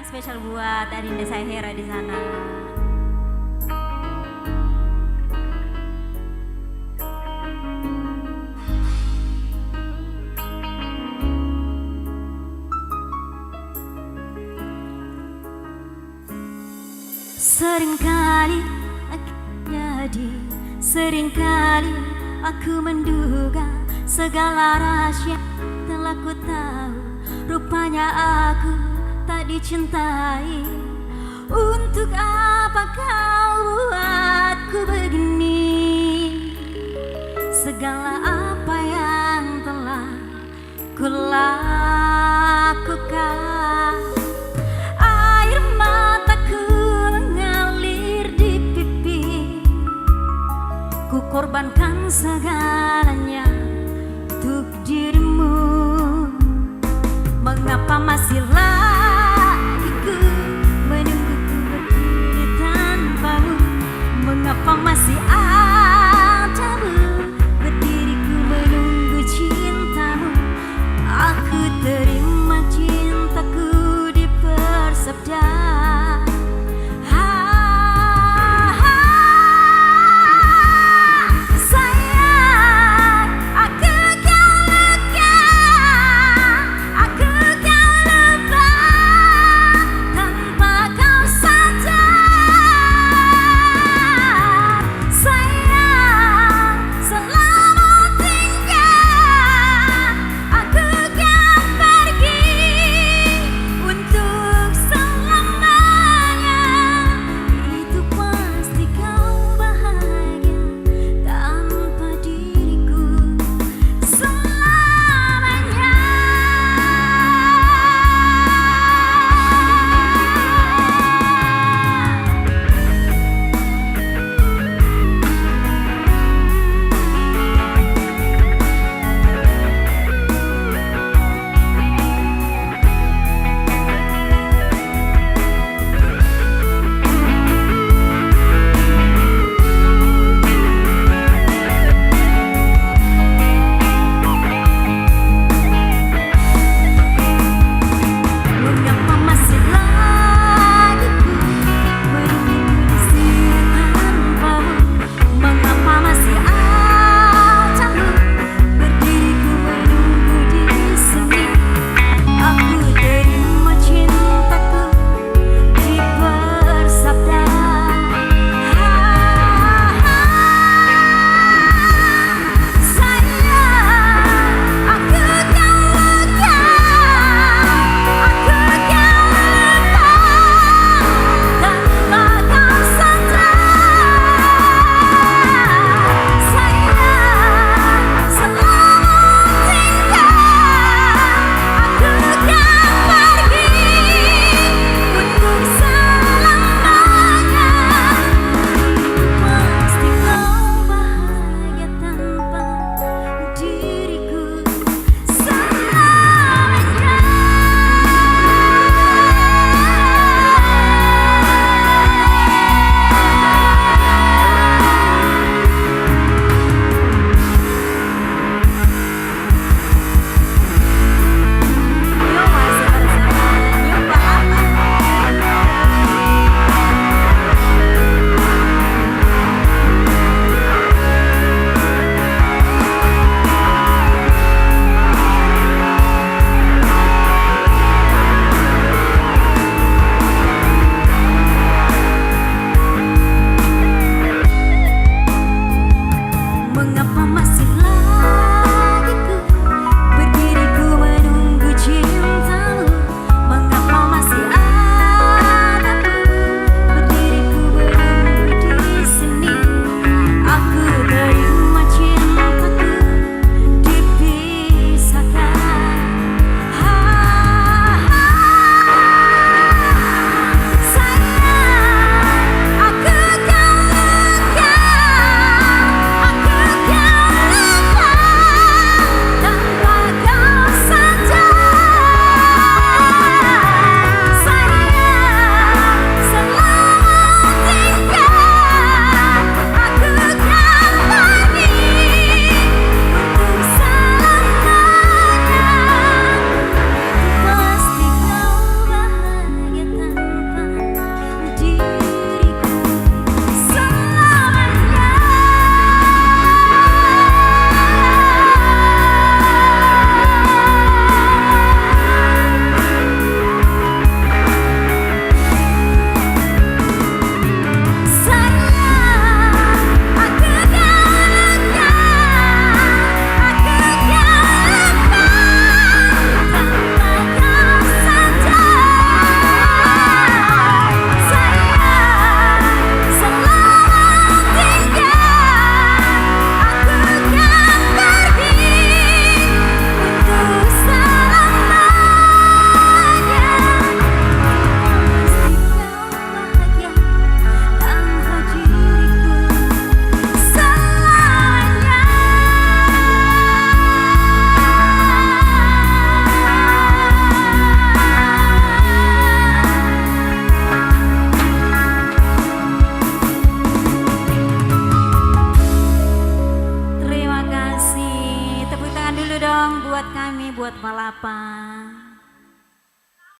spesial buat Adinda saya Hera di sana. Seringkali aku jadi, seringkali aku menduga segala rahasia telah ku tahu. Rupanya aku tak dicintai. Untuk apa kau buatku begini? Segala apa yang telah ku lakukan, air mataku mengalir di pipi. Ku korbankan segalanya untuk dirimu. Mengapa masih lagi ku menungguku berdiri tanpamu? Mengapa masih ada berdiriku menunggu cintamu? Aku terima cintaku dipersabda. Sayang, dong buat kami, buat Palapa.